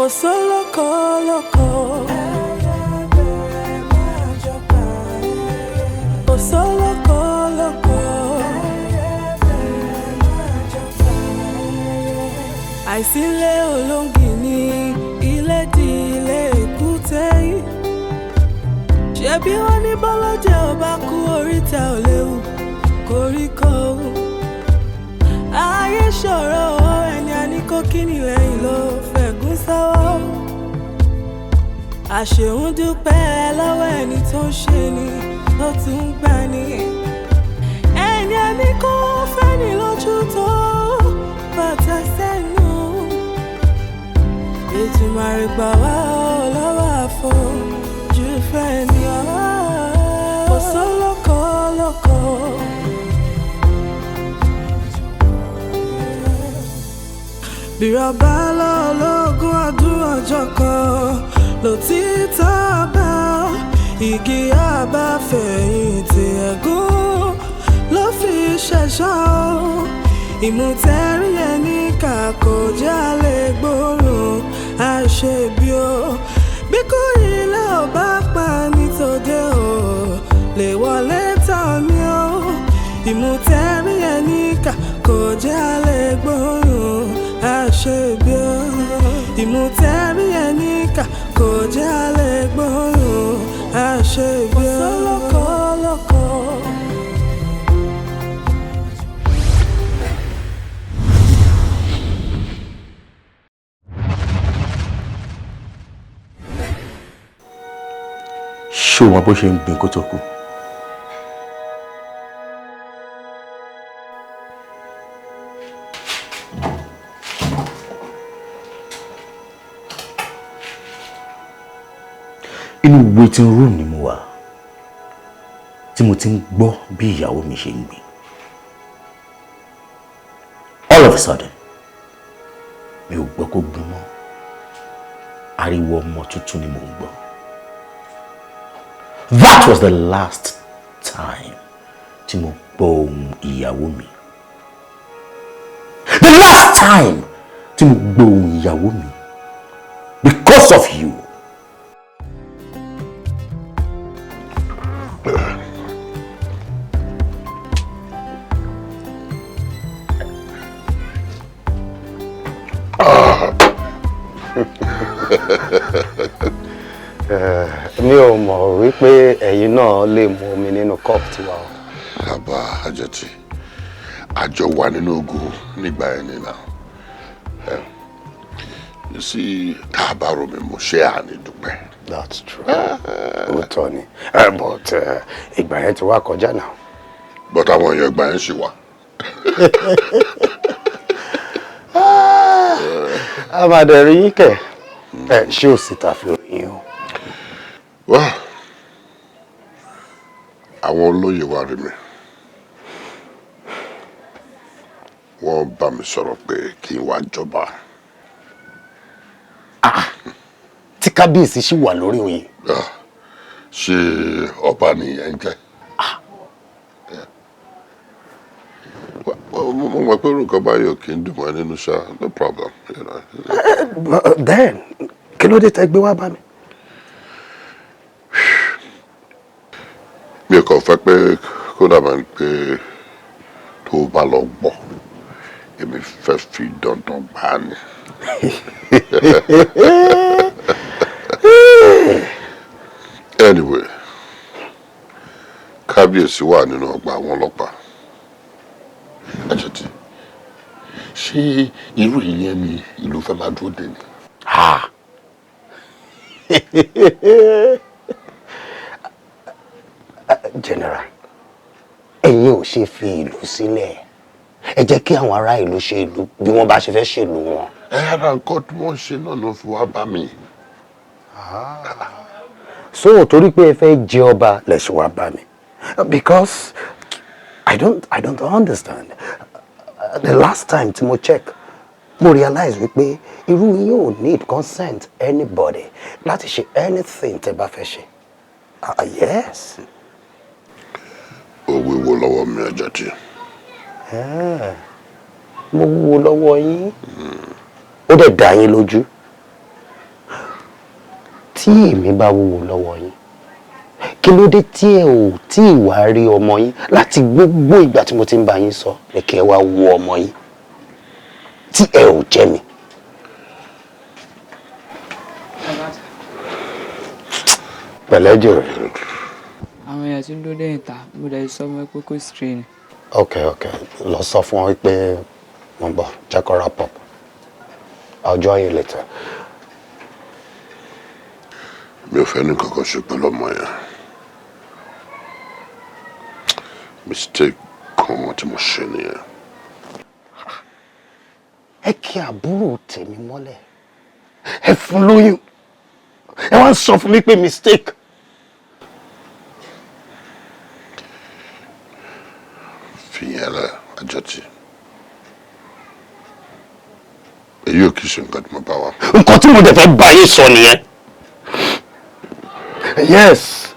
kò sólókò lóko. Kò sólókò lóko. Àìsílé olóńgì ní ilé di ilé èkúté yìí. Ṣebí wọ́n ní bọ́lọ́jẹ́ ò bá kú oríta ò léwu koríko. Ayé ṣòro ẹni àníkó kíni lẹ́yìn ló fẹ̀gún sọ́wọ́. Àṣeun dúpẹ́ lọ́wọ́ ẹni tó ń ṣe ni tó tún ń gbà ní. Ẹni àníkó fẹ́ni lójú tó bàtà sẹ́nu. Ètùmàrè gbà wá lọ́wọ́ àfojú fẹ́ni ọ̀wá. Kò sólókò lóko. Bírọ̀bá lọ́lọ́gún ọdún ọjọ́ kan lòtítọ́ bá igi àbáfẹ̀yìntì ẹ̀gún ló fi ṣẹ̀ṣọ́. Ìmùtẹ́rí ẹni kà kò jẹ́ àlè gbòòrùn àṣebí o. Bí kò ilé ò bá pa ní tòde o lè wọlé tán ni o. Ìmùtẹ́rí ẹni kà kò jẹ́ àlè gbòòrùn àṣebí o. Ìmùtẹ́rí ẹni kà kò jẹ́ àlè gbòòrùn àṣebí o. Kò sólókò lóko. Ṣé o mọ bó ṣe ń gbin kó tó kú? Inú waiting room ni mo wà tí mo ti ń gbọ́ bí ìyàwó mi ṣe ń gbin. All of a sudden mi ò gbọ́ kó gbin mọ́. Ariwo ọmọ tuntun ni mo ń gbọ́. That was the last time tí mo gbọ́ ohùn ìyàwó mi. The last time tí mo gbọ́ ohùn ìyàwó mi. Because of you. Mi ò mọ̀ wípé ẹ̀yin náà lè mu omi nínú cup tiwa o. Bàbá Àjọtì, àjọ wà nínú ogun nígbà ẹni náà. You see, tá a bá romi mo ṣe àní dúpẹ́. That's true. Òótọ́ ni. But ìgbà yẹn ti wá kọjá náà. But àwọn èèyàn ìgbà yẹn ṣì wà. A máa dẹ̀ rí yín kẹ̀. Ṣé ò sì ta fi ròyìn o? Well, àwọn olóyè wá rí mi. Wọ́n bá mi sọ̀rọ̀ pé kí n wá jọba. Tí kábíyèsí ṣì wà lórí oyè. Ṣé ọba nìyẹn jẹ́? Mo mọ̀ pé orúkọ báyọ̀ kì í dùn mọ́ nínú ṣá, no problem. Then kí ló dé tẹ́ gbé wá bá mi? Mi kàn fẹ́ pé kó dàbà ń pé tó bá lọ gbọ́ èmi fẹ́ fi dandan bá ní. Anyway, kábíyèsí wà nínú ọgbà àwọn ọlọ́pàá. Àjọtì, ṣé irú ìyẹn ni ìlú fẹ́ máa dúró dè ní? General, ẹ̀yin ò ṣe fi ìlú sílẹ̀. Ẹ jẹ́ kí àwọn ará ìlú ṣe ìlú bí wọ́n bá ṣe fẹ́ ṣèlú wọn. Ara nǹkan tí wọ́n ṣe náà ló fi wá bá mi. So torí pé ẹ fẹ́ jẹ ọba lẹ ṣe wá bá mi. Because I don't understand. The last time tí mo check, mo realize wípé irú yín ò need consent anybody láti ṣe anything tẹ́ bá fẹ́ ṣe. Yes. Ó wíwo lọ́wọ́ mi Àjọtì. Mo wúwo lọ́wọ́ yín. Ó dẹ̀ dá yín lójú. tí èmi bá wúwo lọ́wọ́ yín kí ló dé tí ẹ ò tí ì wá rí ọmọ yín láti gbogbo ìgbà tí mo ti ń bá yín sọ ẹ kẹ́ wá wo ọmọ yín tí ẹ ò jẹ́ mi. pẹ̀lẹ́ jù rẹ̀. àwọn èèyàn tí ń dúró dẹ́yìn ta mo dẹ̀ sọ fún ẹ pé kò strain. ok lọ sọ fún ọ pé mo ń bọ̀ jẹ́ kó wrap up. I'll join you later. Mi ò fẹ́ ní kankan ṣe pẹ̀lú ọmọ yẹn. Mistake kan tí mo ṣe nìyẹn. Ẹ kí àbúrò tèmi mọ́lẹ̀. Ẹ fún lóyún. Ẹ wá ń sọ fún mi pé mistake. Fìyẹn lẹ̀ Àjọtì. Èyí ò kìí ṣe nǹkan tí mo bá wa. Nǹkan tí mo dẹ̀ fẹ́ bá yín sọ nìyẹn. Yes.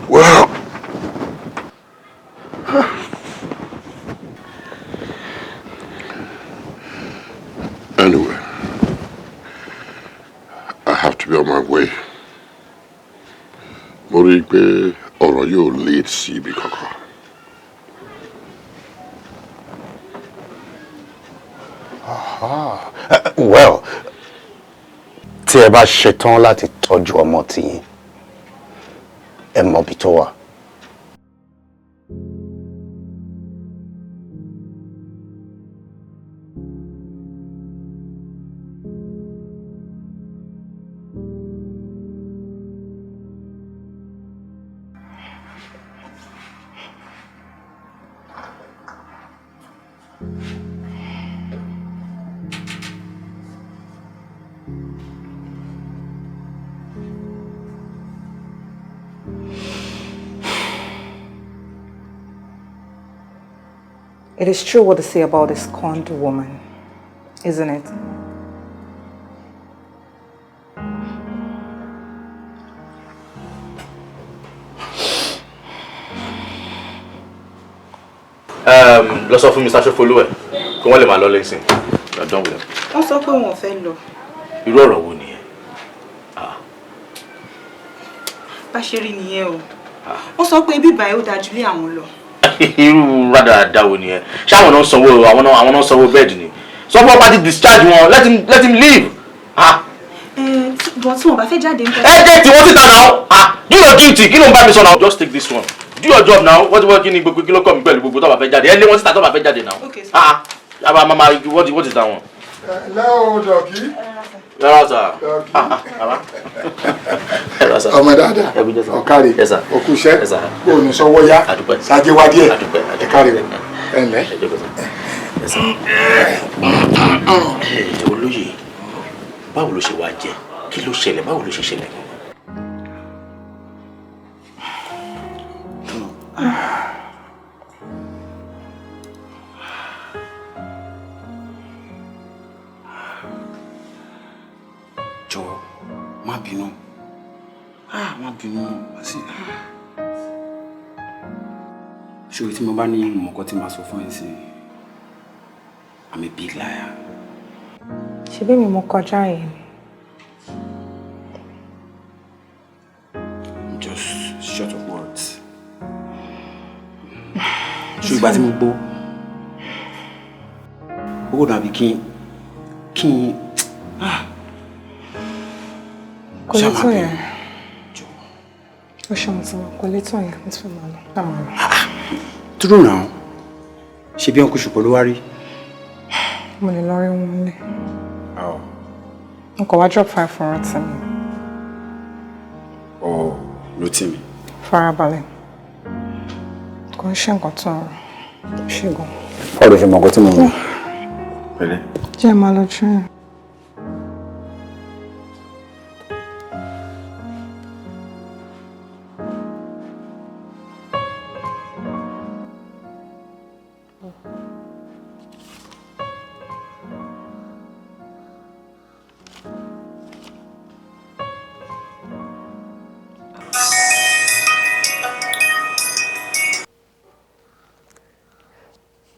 Well, anyway, I have to be on my way. Mo rí i pé ọ̀rọ̀ yóò lead sí ibi kankan. Well, tí ẹ bá ṣetán láti tọ́jú ọmọ tiyín, ẹ mọ̀ bí tó wà. It is true what they say about this scorned woman, isn't it? Lọ sọ fún Mr. Shofolu kí wọ́n lè máa lọ lẹ́sìn. You're done with them. Wọ́n sọ pé wọn ò fẹ́ lọ. Irú ọ̀rọ̀ wo nìyẹn? Bá ṣe rí nìyẹn o. Wọ́n sọ pé bíbá ẹ̀ ó dájú lé àwọn lọ. Irú rádaràda wo nìyẹn? Ṣé àwọn náà sanwó àwọn náà sanwó bẹ́ẹ̀dì ni? Sọ fún ọba ti discharge wọn, let him leave. Bọ̀ tí wọ́n bá fẹ́ jáde ń bọ̀. Ẹ jẹ́ tí wọ́n ti tà náà. Do your duty, kí ló ń bá mi sọ náà? Just take this one. Do your job now. What kí ni gbogbo kí ló kọ́ mi pẹ̀lú gbogbo tó bá fẹ́ jáde? Ẹ lé wọn síta tó bá fẹ́ jáde now. Okay. Mama, what is that one? Hello, Doki. Yes, sir. Ọmọ dáadáa. Ọ̀kárì. Yes, sir. Òkúṣẹ́. Yes, sir. Bóònù sọ́wọ́ yá. Adúpẹ́. Sáájé wá díẹ̀. Adúpẹ́. Ẹ̀kárì. Ẹ̀lẹ́. Yes, sir. Olóyè, báwo ló ṣe wá jẹ́? Kí ló ṣẹlẹ̀? Báwo ló ṣe ṣẹlẹ̀? Jọ̀ọ́, má bínú. Má bínú. Ṣòro tí mo bá ní ìmọ̀kọ́ tí máa sọ fún ẹ sí, I'm a big liar. Ṣebí mi mo kọjá yẹn. I'm just short of words. Ṣòro ìgbà tí mo gbọ́, ó dàbí kí n Kò lè tó yẹn. Ó ṣe mo ti mọ̀, kò lè tó yẹn, mo ti fẹ́ máa lọ. Láwọn rẹ̀. Dúró náà. Ṣé bí ọkùn ṣùpọ̀ ló wá rí? Mo lè lọ rí wọn lé. N kò wá drop 5 fún ọtí mi. Ló tì mí. Farabalẹ̀. Kò ń ṣe nǹkan tó ń ṣe gan. Báwo ló ṣe mọ̀ nǹkan tí mo mọ̀? Pẹ̀lẹ́. Jẹ́ máa lọ tún.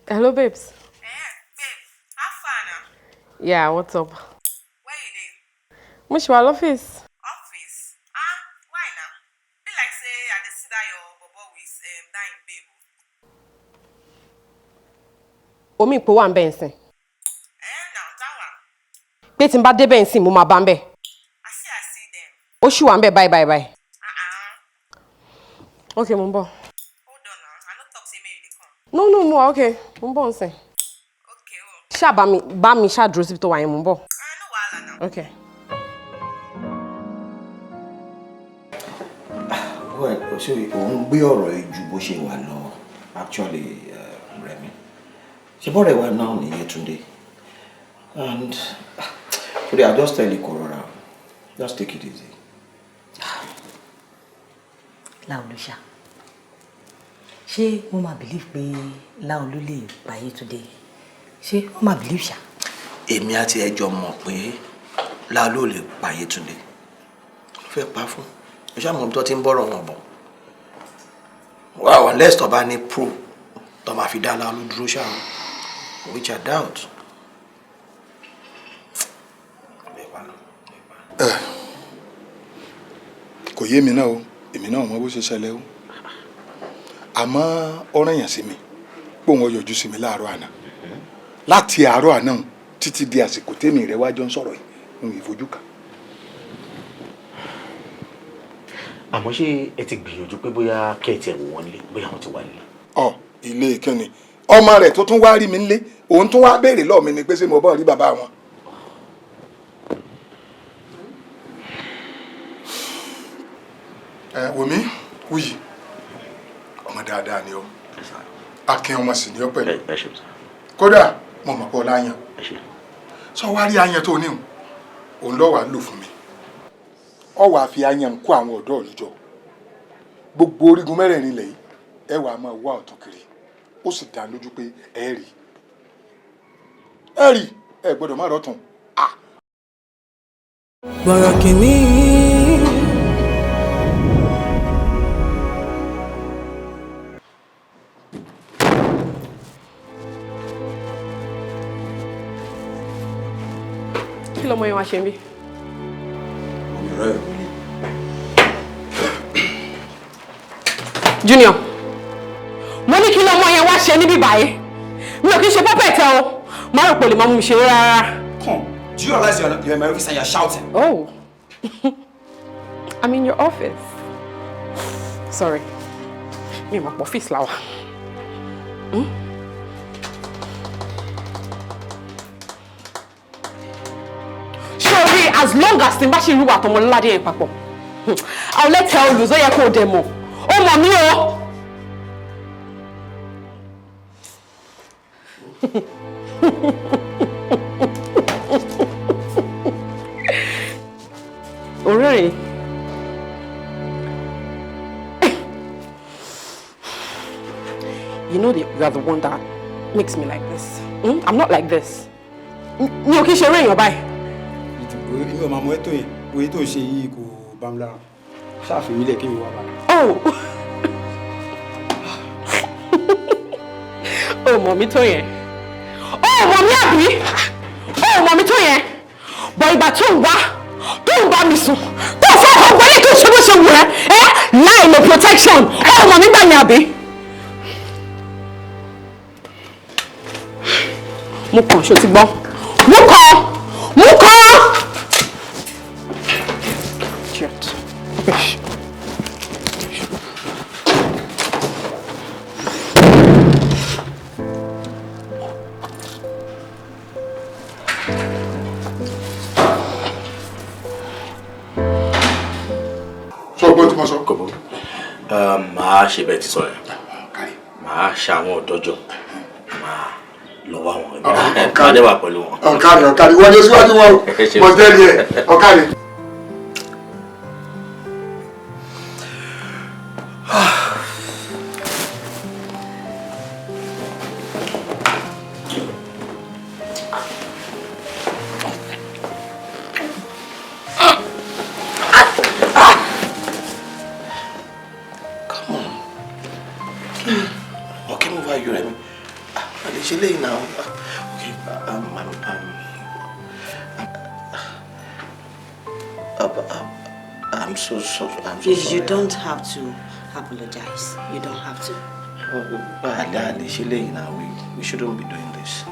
Hello, babes. Babe, how far now? Yeah, what's up? Mo ṣì wà l'office. Office? Why now? Be like say I dey see that your bobo with that him babe. Omi ìpò wà ń bẹ̀ nsìn. Now that one. Pé tí n bá débẹ̀ nsìn mo máa bá ń bẹ̀. I see them. Ó ṣì wà ń bẹ̀ bye. Okay, mo ń bọ̀. Hold on now. I no talk say make you dey come. No, okay. Mo ń bọ̀ nsìn. Okay, Ṣá bá mi ṣá dúró síbi tó wà yẹn, mo ń bọ̀. no wahala now. Okay. Well, so òun gbé ọ̀rọ̀ ẹ ju bó ṣe wà lọ actually Rẹ̀mí. Ṣé bọ́ọ̀rẹ̀ wa náà ní Yétúndé? And today I just tell you Corora, just take it easy. Láolú ṣá. Ṣé mo máa believe pé Láolú lè pa Yétúndé? Ṣé mo máa believe ṣá? Èmi àti ẹjọ́ mọ̀ pé Láolú lè pa Yétúndé. Ló fẹ́ pa fún. Ó ṣá mọ̀ tó ti ń bọ̀rọ̀ wọn bọ̀. Wow, unless tó bá ní proof tó máa fi dá Láolú dúró ṣá, which I doubt. Kò yé mi náà o, èmi náà mọ bó ṣe ṣẹlẹ̀ o. Àmọ́ ọ̀ràn yẹn sí mi pé òun yọjú sí mi láàárọ̀ àná. Láti àárọ̀ àná títí di àsìkò tèmi rẹ̀ wájọ́ ń sọ̀rọ̀ yìí, òun ìfojú kan. Àmọ́ ṣé ẹ ti gbìyànjú pé bóyá kẹ́ẹ̀tì ẹ̀ wò wọ́n nílé, bóyá wọ́n ti wà nílé? Ilé ìkíni. Ọmọ rẹ̀ tó tún wá rí mi nílé, òun tún wá béèrè lọ́ọ̀ mi ni pé ṣé mo bọ́ rí bàbá wọn. Wòmí Wúyì, ọmọ dáadáa ni ọ. Akin ọmọ sì ni ọ pẹ̀lú. Kódà mo mọ̀ pé ọlá yan. Sọ wá rí ayan tó níhùn, òun ló wà lò fún mi. Ọ wà fi ayan kó àwọn ọ̀dọ́ ìlú jọ. Gbogbo orígun mẹ́rẹ̀ẹ̀rin lẹ̀ yìí, ẹ wà máa wá ọ̀tún kiri. Ó sì dá lójú pé ẹ rí. Ẹ gbọ́dọ̀ má rọ̀tún. Bọ̀rọ̀kìnní. Kí lọmọ yẹn wá ṣe mí? Junior, mo ní kí lọmọ yẹn wá ṣe níbí báyìí. Mi ò kí ṣe puppet o. Má rò pé lè má mú mi ṣeré rárá. Come, do you realize you're in my office and you're shouting? Oh, I'm in your office. Sorry. Mi ò mọ̀ pọ̀ ọ́fíìsì láwà. Sorry, as long as tí n bá ṣe irú àtọmọ ládé yẹn papọ̀, I'll let tell you, ó yẹ kó o dẹ̀ mọ̀. Ó mọ̀ mí o. Already. You know that you are the one that makes me like this. I'm not like this. Mi ò kí ṣe eré èèyàn báyìí. Ìwé ọmọ ọmọ ẹ̀tọ́ yẹn, òye tó ń ṣe yìí kò bá mi lára. Ṣáàfin mi lẹ̀ kí mi wá bá. Oh. Oh, mọ̀ mí tó yẹn. Oh, mọ̀ mí àbí? Oh, mọ̀ mí tó yẹn. Bọ̀ ìgbà tó ń wá, tó ń bá mi sùn, tó ń fọ́ ọgbọ́n ní kí n ṣe bó ṣe wù ẹ́, láì lo protection. Oh, mọ̀ mí gbà yẹn àbí? Mú kàn, ṣó ti gbọ́? Mú kàn! Mú kàn! Shit. Rubbish. Màá ṣe bẹ́ẹ̀ ti sọ yẹn. Màá ṣe àwọn ọ̀dọ́jọ́. Màá lọ wá wọn. Màá dẹ́wà pẹ̀lú wọn. Ọ̀kadì wọlé síwájú wọn mo tẹ́lẹ̀ ẹ̀ ọ̀kadì. I'm so sorry. You don't have to apologize. You don't have to. We shouldn't be doing this.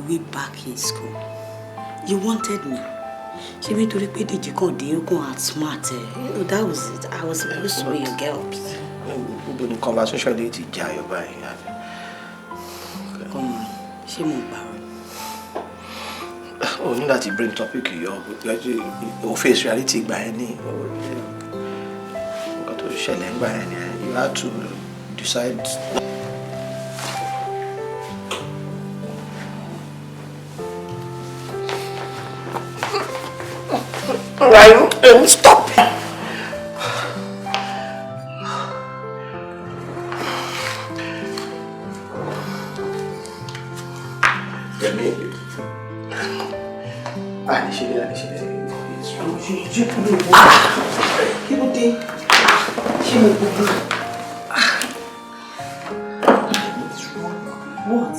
Way back in school. You wanted me. She went to repeat it. You can't outsmart. That was it. I was very sorry, you girl. The conversation date is Come on. She moved back. Oh, you need to bring topic your face reality by any. You have to decide. Stop. What?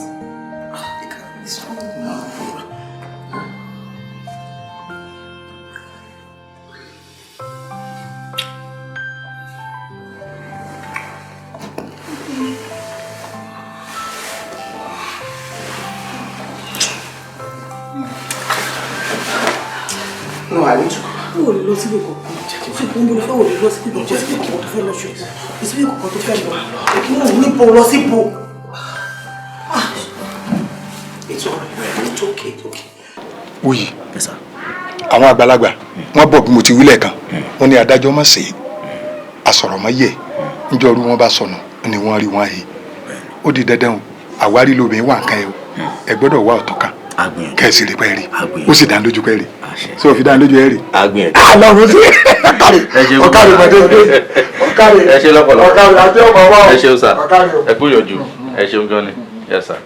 No, I need to go. Oh, le lọ síbi kankan. Ṣé kò ń bolo fẹ́ wò lè lọ síbi kankan? Síbi kankan tó fẹ́ lọ ṣe. Síbi kankan tó fẹ́ lọ. Kí wọ́n ní bo lọ síbo. It's alright. It's okay. It's okay. Wuyi. Yes, sir. Àwọn àgbàlagbà wọ́n bọ̀ bí mo ti wí lẹ́ẹ̀kan. Wọ́n ní adájọ́ má ṣe àsọ̀rọ̀ má yẹ̀. Ǹjọ́ orí wọn bá sọnù ni wọ́n rí wọn he. Ó di dandan o. Àwárí lóbìnrin wà nǹkan ẹ o. Ẹ gbọ́dọ̀ wá ọ̀tọ̀ kan. Kẹ́sì rí pẹ́ẹ́rì. Ó sì dá lójú pẹ́ẹ́rì. Ṣé o fi dá lójú ẹ̀rì? Lọ́run sí. Ọ̀kàrí mọ̀dé òde. Ọ̀kàrí. Ẹ ṣe lọ́pọ̀lọpọ̀. Ọ̀kàrí àti ọmọ wa. Ẹ ṣeun sà. Ẹ kú yọjú. Ẹ ṣeun gan ni. Yes sir.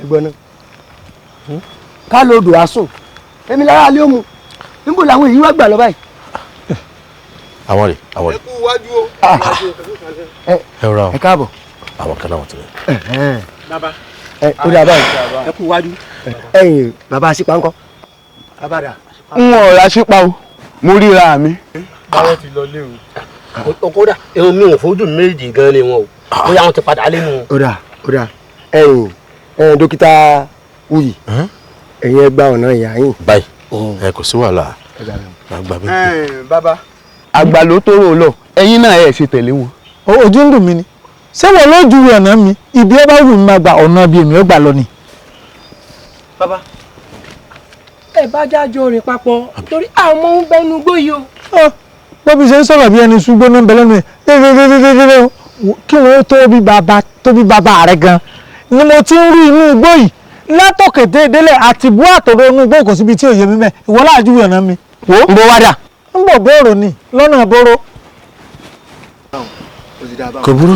Ẹ̀gbọ́n náà. Ká ló dùn asùn. Èmi lára alẹ́ òmu. Níbo làwọn èyí wá gbà lọ báyìí? Àwọn rè. Ẹ kú wájú o. Ẹ rọra o. Ẹ káàbọ̀. Àwọn kan náà ti rẹ̀. Bàbá. Ó dà báyìí. Ẹ kú wájú. Ẹ̀yin bàbá Sípa ńkọ́? Bàbá dà. N ò ra Sípa o, mo ríra mi. Báwọn ti lọ lé o. Kódà ẹ̀hún mi ò fojú méjì gan ni wọn o. Bóyá wọn ti padà lẹ́nu. Ó dà. Ẹ̀yin dókítà Wuyi. Ẹ̀yin ẹ gba ọ̀nà ìyá yín. Báyìí, ẹ kò sí wàhálà. Àgbà mi. Bàbá. Àgbà ló tó rò lọ, ẹ̀yin náà ẹ̀ ṣe tẹ̀lé wọn. Ojú ń dùn mí ni. Ṣé wọ́n ló ju ọ̀nà mi? Ibi ẹ bá wù mí máa gba ọ̀nà bí èmi ó gbà lọ ni. Bàbá. Ẹ bá jájọ rìn papọ̀ torí àwọn ọmọ ń bẹnu gbóyè o. Bọ́bí ṣe ń sọ̀rọ̀ bí ẹni ṣùgbọ́n náà ń bẹ lẹ́nu ẹ̀. Kí wọ́n tó bí bàbá rẹ̀ gan. Ni mo ti ń rí inú igbó yìí látọ̀kẹ̀tẹ̀ délẹ̀ àti bú àtọ̀rọ̀ inú igbó kò síbi tí ò yé mi mẹ́. Ìwọ láàjú ọ̀nà mi. Wo ń bọ̀ wádà. Ń bọ̀ bóró ni lọ́nà bóró. Kò burú.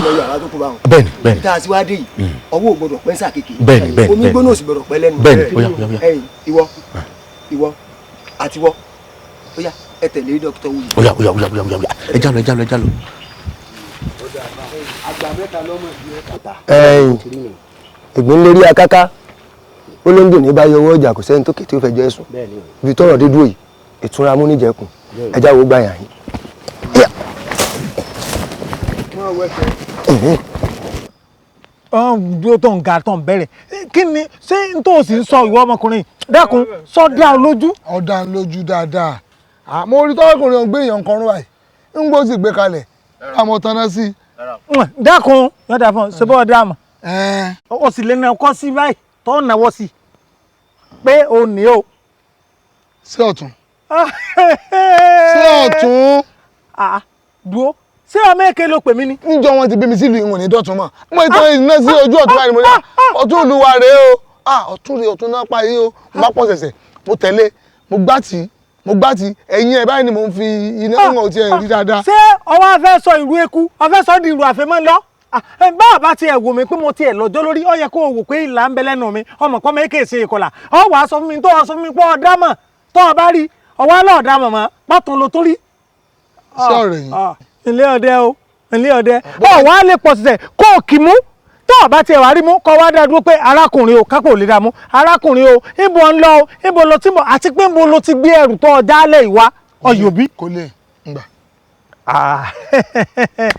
Bẹ́ẹ̀ni. Tá a ti wá dé yìí, ọwọ́ ò gbọdọ̀ pẹ́ sàkéèké. Bẹ́ẹ̀ni. Omi gbóná ò sì gbọdọ̀ pẹ́ lẹ́nu. Bẹ́ẹ̀ni, oya. Ẹ̀yin ìwọ àti wọ́. Oya ẹ tẹ̀lé dókítà Wuyi. Oya. Ẹ já lọ. Àgbà mẹ́ta lọ́mọ ìdí ẹ̀ta. Ẹ̀yin ìgbín lérí akáká ó ló ń dùn ní báyọ̀ owó ọjà kò sẹ́ni tó kété ó fẹ́ jẹ́ sùn. Ibi tọ́rọ̀ dé dúró yìí ìtura amúníjẹkùn ẹja wo gbà yàn yín. Dúró tó ń ga tó ń bẹ̀rẹ̀ kí ni ṣé n tó sì ń sọ ìwọ ọmọkùnrin dákun sọ dá ọ lójú. Ọ̀dà lójú dáadáa àmọ́ orí tọ́kùnrin ọ̀gbìn èèyàn kan rún báyìí ń gbó sì gbé kalẹ̀ àmọ́ tanná sí. Dákun yọ̀dà fún ọ ṣe bọ́ ọ̀dà àmọ́ o sì lè na ọkọ sí báyìí tó ń náwó sí pé o ní o. Sí ọ̀tún. Sí ọ̀tún. Dúró ṣé ọmọ èké ló pè mí ni. Níjọ́ wọn ti bí mi sílùú ìwọ̀n ní dọ̀tún mọ́ mo ìtàn iná sí ojú ọ̀tún báyìí mo ní ọ̀tún olúwa rèé o ọ̀tún rèé ọ̀tún náà pa yìí o mo bá pọ̀ ṣẹ̀ṣẹ̀ mo tẹ̀lé mo gbá tí ẹ̀yìn ẹ̀ báyìí ni mo ń fi iná wọn ò tiẹ̀ rí dáadáa. Ṣé ọwọ́ afẹ́ sọ ìlú eku afẹ́ sọ di ìlú àfẹ́mọ́ lọ báwa bá tiẹ̀ wò mí pé mo tiẹ̀ lọ́jọ́ lórí ó yẹ kó o wò pé ìlà ń bẹ lẹ́nu mi ọmọ kan mẹ́kẹ́ ṣe ìkọlà ọ wàá sọ fún mi tó ọ sọ fún mi pé ọ̀dà mọ̀ tó ọ bá rí ọwọ́ alọ́ọ̀dà mọ̀ mọ́ pàtó lo tó rí ọ̀rẹ́ yìí. ilé ọdẹ o ilé ọdẹ wọ́n á lè pọ̀ sísẹ̀ kó o kì í mú tó o bá tiẹ̀ wá rí mú kọ́ wá dá dúró pé arákùnrin o kápò ò lè dá mú arákùnrin o ibo ń lọ o ibo lọ tí mo àti pé mo lo ti gbé ẹrù tó ọjà lẹ̀ ìwá ọyọ̀ bí. kò lè ngbà.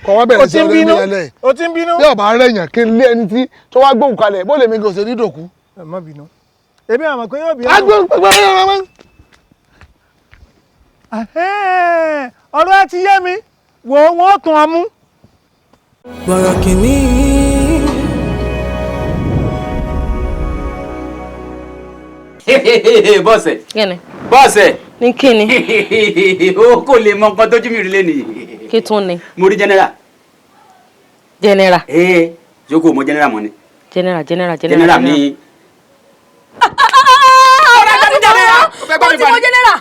kọ́ wá bẹ̀rẹ̀ sí ọdún ìbílẹ̀ o ti ń bínú. bí ọba rẹ̀ yàn kí n lé ẹni tí tó wá gbóhùn kalẹ̀ bó lè mi kò ṣe ní dòkú. ẹ má bínú èmi àmọ̀ pé yóò bí ọ̀rọ̀ ẹ ti yé mi wò ó wọ́n tún ọ mú. Bọ̀rọ̀kìnní. bọ́sẹ̀. kíni. bọ́sẹ̀. ní kíni. o kò lè mọ nǹkan tójú mi rí lẹ́nu. kí tún ni. mo rí general. general. jókòó mọ general mọ ni. general ni. ó ti mọ general.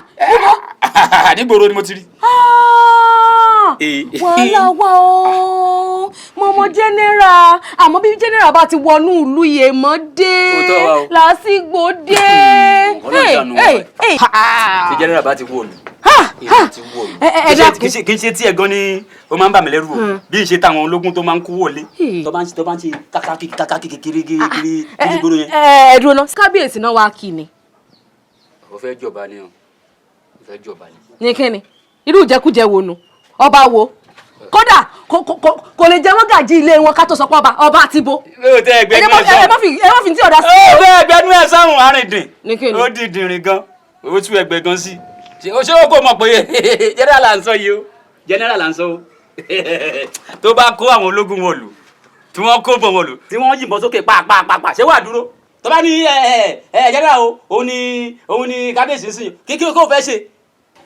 nígboro ni mo ti rí. wàhálà wà ó mọmọ general àmọ́ bí general bá ti wọnú ìlú Yèmọdé lásìgbò dé. tí general bá ti wọlú kì í ṣe tí ẹ gan ni ó máa ń bà mí lẹ́rù o bí n ṣe táwọn ológun tó máa ń kú wọlé tó bá ń ṣe kákàkì kékeré gbogbo yẹn. ẹ dúró náà kábíyèsí náà wàá kì ni. ó fẹ́ jọba ni ó fẹ́ jọba ni. ní kíni irú ìjẹkújẹ wo nu ọba wo kódà kò lè jẹ wọn gàjí ilé wọn ká tó sọ pé ọba àti bo. ẹ má fi tí ọ̀dà sí. ó fẹ́ ẹgbẹ́nu ẹ̀ sáhùn àrìndìn ó dìndìnrín gan ó tú ẹgbẹ́ gan sí ó ṣé ó kò mọ̀ pé general là ń sọ yìí o general là ń sọ o tó bá kó àwọn ológun wọn lù tí wọ́n kó bọ̀ wọn lù tí wọ́n yìnbọn sókè pàápàá ṣé wàá dúró tó bá ní general o òun ni kábíyèsí sí kí kò fẹ́ ṣe.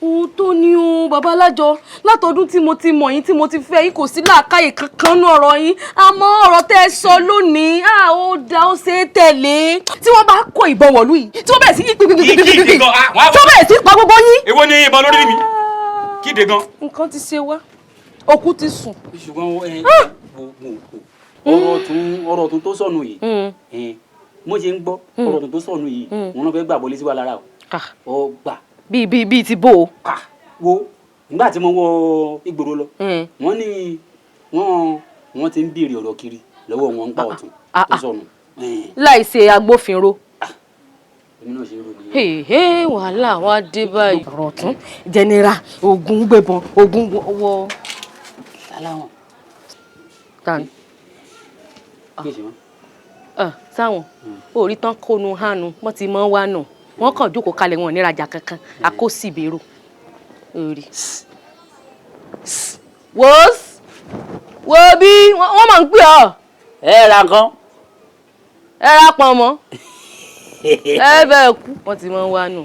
òótọ́ ni o bàbá alájọ látọdún tí mo ti mọ̀ yín tí mo ti fẹ́ yín kò sí làákàyè kankan nú ọ̀rọ̀ yín àmọ́ ọ̀rọ̀ tẹ́ ẹ sọ lónìí ó dá ó ṣe é tẹ̀lé tí wọ́n bá kó ìbọn wọ̀lú yìí tí wọ́n bẹ̀rẹ̀ sí tí wọ́n bẹ̀rẹ̀ sí pa gbogbo yín. èwo ni ìbọn lórí mi kíde gan. nǹkan ti ṣe wá òkú ti sùn. ṣùgbọ́n ọ̀rọ̀ ọ̀tún tó sọnù yìí mo ṣe ń gbọ́ ọ̀rọ̀ ọ̀tún tó sọnù yìí wọn náà fẹ́ gbà bọ́lé sí wa lára o gbà. bíi ti bò ó. wo nígbà tí mo wọ ìgboro lọ wọ́n ní wọ́n ti ń béèrè ọ̀rọ̀ kiri lọ́wọ́ wọn ń pa ọ̀tún tó sọnù. láì ṣe agbófinró. èmi náà ṣe rò nìyẹn. wàhálà wa dé báyìí. ọ̀rọ̀ ọ̀tún general ogun gbẹ̀bọ̀n ogun wọ. aláwọ̀n. tani. kí èsì wọn. sáwọn orí tán kónú hánu wọ́n ti mọ́ wá nù wọ́n kàn jókòó kalẹ̀ wọn nírajà kankan àkóṣìbérò orí. wo bí wọ́n máa ń pè ọ́. ẹ ra nǹkan. ẹ ra pọn mọ́ ẹ bẹ́ẹ̀ kú wọ́n ti mọ́ wá nù.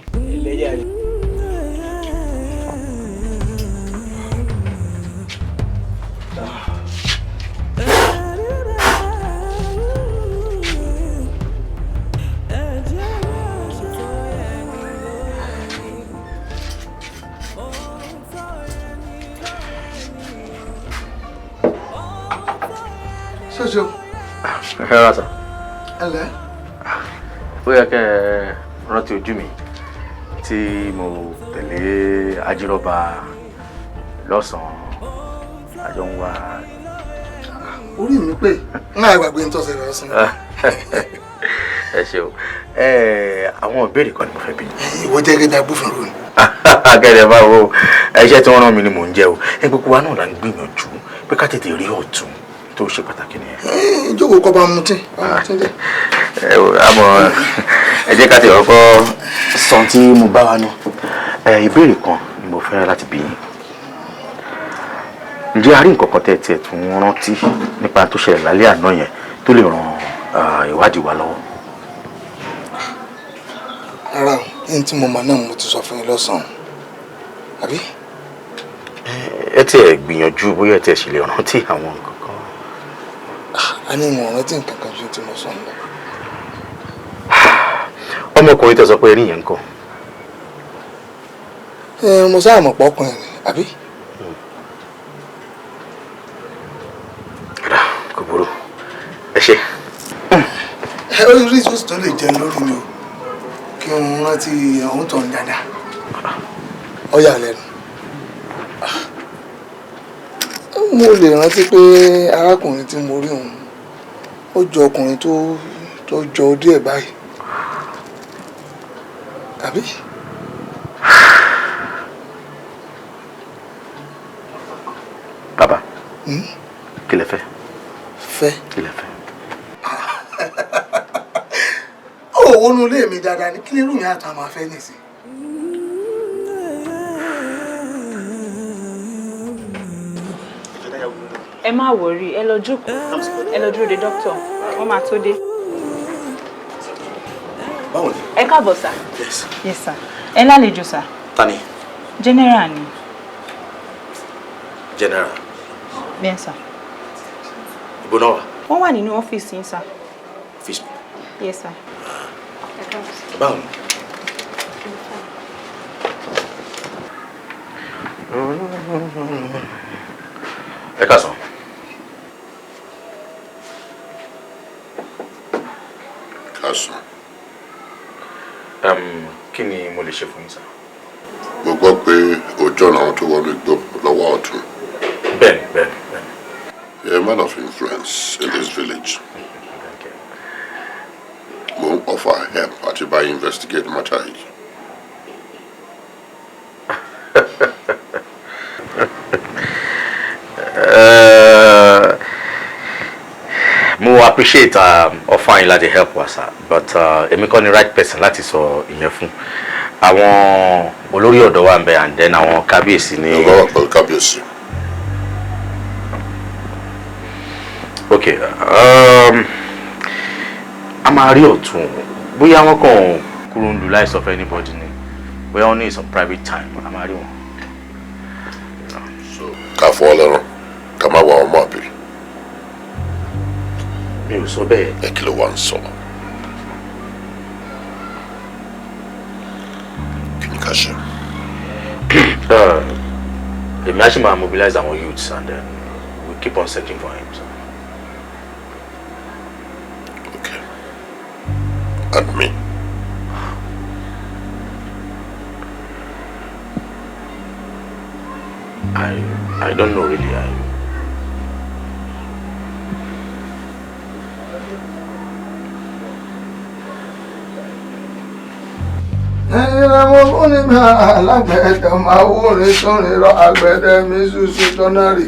ṣoṣo. ẹ rà sà. ẹ lẹ́. ó yẹ kẹ́ ẹ rántí ojú mi tí mo tẹ̀lé ajírọ́ba lọ́sàn-án àjọ ń wá. orí mi pé náà gbàgbé ń tọ́sẹ̀ lọ sí. ẹ ṣeun àwọn ìbéèrè kan ni mo fẹ́ bí. ìwọ jẹ́ gẹ́gẹ́ agbófinró ni. akẹ́rẹ́ báwo iṣẹ́ tí wọ́n rán mi ni mò ń jẹ́ o gbogbo wa náà la ń gbìyànjú pé ká tètè rí ọ̀tún tó ṣe pàtàkì nìyẹn. ìjókòó kọ́ bá mu tí. àmọ́ ẹ jẹ́ ká tẹ̀ ọkọ sọ tí mo bá wa náà ìbéèrè kan ni mo fẹ́ láti bí yín. ǹjẹ́ a rí nǹkan kan tẹ̀ tún rántí nípa tó ṣẹlẹ̀ lálẹ́ àná yẹn tó lè ran ìwádìí wa lọ́wọ́? ara ẹni tí mo mọ̀ náà mo ti sọ fún yín lọ́sàn-án àbí. ẹ tiẹ̀ gbìyànjú bóyá ẹ tiẹ̀ sì lè rántí àwọn nǹkan. a ní ìwọ̀n rántí nǹkan kan ju tí mo sọ lọ. ọmọkùnrin tó sọ pé ẹni yẹn ń kọ́. mo sáà mọ̀ pọ̀ ọkùnrin ni àbí. kò burú ẹ ṣe. orí ìṣòsì tó lè jẹun lórí mi o kí n rántí ọ̀hún tó ń dáadáa ọ̀yà lẹ́nu mo lè rántí pé arákùnrin tí mo rí òun ó jọ ọkùnrin tó jọ díẹ̀ báyìí tàbí. Bàbá kí lẹ fẹ́. Fẹ́. Kí lẹ fẹ́. Ó wọnú ilé mi dáadáa ní kí ni irú mi àtàwọn máa fẹ́ nìsín. Ẹ má worry, ẹ lọ jókòó, ẹ lọ dúró de doctor, wọ́n máa tó dé. Báwo ni? Ẹ káàbọ̀ sà. Yes. Yes sir. Ẹ lálejò sà. Ta ni? General ni. General. Bẹ́ẹ̀ sà. Ibo náà wà? Wọ́n wà nínú ọ́fíìsì yín sà. Ọ́fíìsì mi. Yes sir. Ẹ káàbọ̀ sà. Báwo ni? Ẹ káàsán. Káàsán. Kí ni mo lè ṣe fún yín sá? Mo gbọ́ pé ojú ọ̀nà àwọn tó wọnú igbó lọ́wọ́ ọ̀tún. Bẹ́ẹ̀ni. You're a man of influence in this village. Mo ń offer help àti bá investigate matter yìí. Mo appreciate offer yín láti help wa sir, but èmi kọ́ ni right person láti sọ ìyẹn fún. Àwọn olórí ọ̀dọ́ wà ń bẹ and then àwọn kábíyèsí ní. Ìwọ wà pẹ̀lú kábíyèsí. Okay, a máa rí ọ̀tún bóyá wọ́n kàn kúrò ń lu láì sọ fún anybody ni bóyá wọ́n ní some private time a máa rí wọn. So ká fọ́ ọlọ́run ká má wà ọmọ àbí. Mi ò sọ bẹ́ẹ̀. Ẹ kí ló wá ń sọ? Kí ni ká ṣe? Èmi á ṣì máa mobilize our youths and then we keep on searching for him. So. Okay. And me? I don't know really. Ẹyin ọmọ fún ni mi alágbẹ̀dẹ máa wúrin sórin rọ àgbẹ̀dẹ mi ṣuṣu tọ́nárì.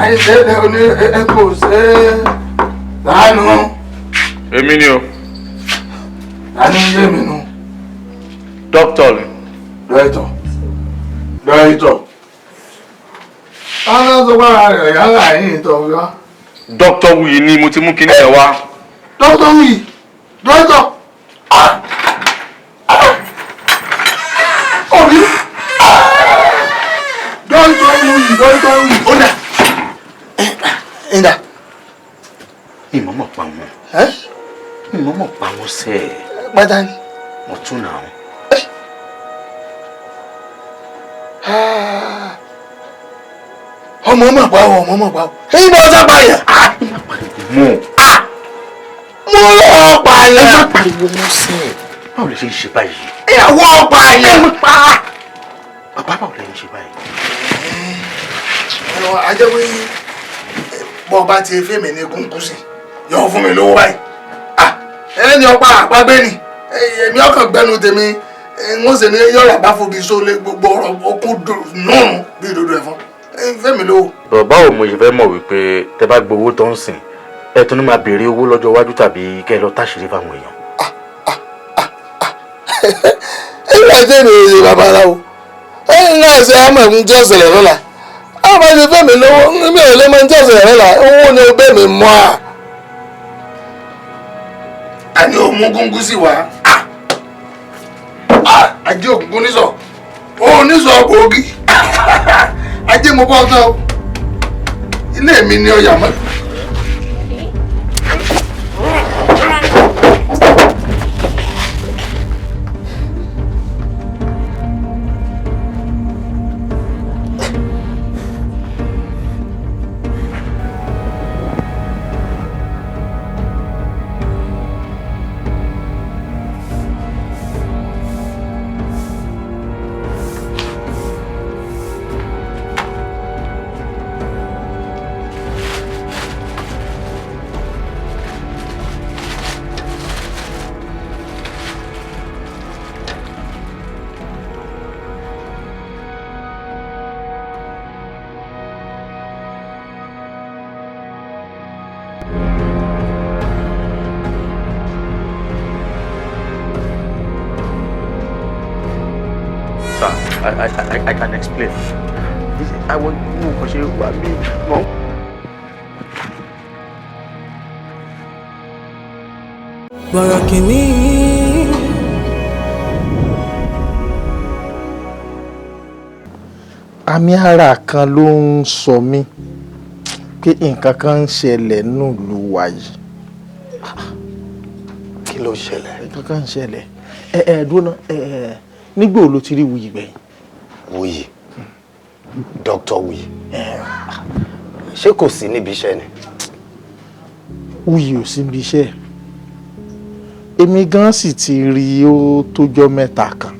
Àìṣẹ́lẹ̀ onírè kò ṣe é lánàá. Èmi ni o. Tani ń yé mi nù. Dókítà ni. Dókítà. Táwọn sọ pé ara rẹ̀ yálà yìí tọ̀ wá. Dókítà Wuyi ni mo ti mú kinní ẹ̀ wá. Dókítà Wuyi. Dókítà. Obi. Dókítà Wuyi. Ó dà. Ẹ̀dà. Ìmọ̀mọ̀ pa wọn. Ìmọ̀mọ̀ pa wọn sẹ́ẹ̀. Pátá ni. Mo tún nà wọn. Ọmọ pa ọ. Ẹyin bá ọjà pààyàn. Mo lọ pààyàn. Ẹ má pariwo mọ́ sí ẹ̀. Báwo lè ṣe ń ṣe báyìí? Ìyàwó pààyàn. Bàbá báwo lè ń ṣe báyìí? Ajẹ́wé bọ́ bá ti fẹ́ mi ní kúnkúsì yọ fún mi lówó báyìí. Ẹni ọ̀pá àpagbé ni èmi ọkàn gbẹnu tèmi wọ́n sì ní yọ̀rọ̀ bá fogi sólé gbogbo ọ̀rọ̀ okùn nùrùn bí ìdodo ẹ̀fọn fẹ́ mi lówó. Báwo mo ṣe fẹ́ mọ̀ wípé tẹ bá gbowó tó ń sìn ẹ tún ní máa béèrè owó lọ́jọ́ iwájú tàbí kẹ́ ẹ lọ táṣìírí fáwọn èèyàn. ẹ̀yin àti ènìyàn babaláwo ẹ̀yin náà ṣe àmọ̀ ẹ̀mú tí ó ṣẹlẹ̀ lọ́la àwọn ẹni fẹ́ mi lówó mi ò lè mọ tí ó ṣẹlẹ̀ lọ́la owó ni ó bẹ́ mi mọ́ a. àní ò mú gúngún sí wa ajé òkùnkùn nísọ òun nísọ gbòógì ajé mo bọ́ ọtọ́ ilé mi ni ọ̀yà mọ́. I can explain. I want to know because you want me. Mom. Borokini. Àmì ara kan ló ń sọ mí pé nǹkan kan ń ṣẹlẹ̀ nílùú wa yìí. Kí ló ṣẹlẹ̀? Nǹkan kan ń ṣẹlẹ̀. Dúró nígbà wo ló ti rí Wuyì gbẹ̀yìn? Wuyì? Dr. Wuyì? Ṣé kò sí níbi iṣẹ́ ni? Wuyì ò sí níbi iṣẹ́. Èmi gan sì ti rí ó tójọ́ mẹ́ta kan.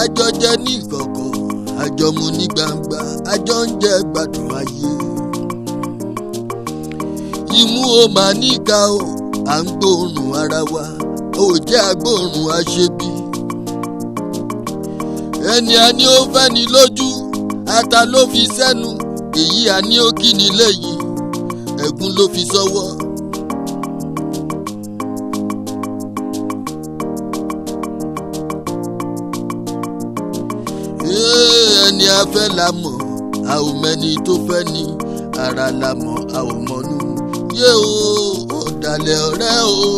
Àjọ jẹ ní ìkọ̀kọ̀, àjọ mu ní gbangba, àjọ ń jẹ gbádùn ayé. Imú o máa níka o, à ń gbóòórùn ara wa, ò jẹ́ agbóòórùn aṣebi. Ẹni a ní ó fẹ́ ni lójú, ata ló fi sẹ́nu, èyí a ní ó kí ni lẹ́yìn, ẹ̀gún ló fi sọ́wọ́. Ẹni a fẹ́ la mọ̀, a ò mẹ́ni tó fẹ́ ni, ara la mọ̀, a ò mọ̀nú. Yé o, ọ̀dàlẹ̀ ọ̀rẹ́ o.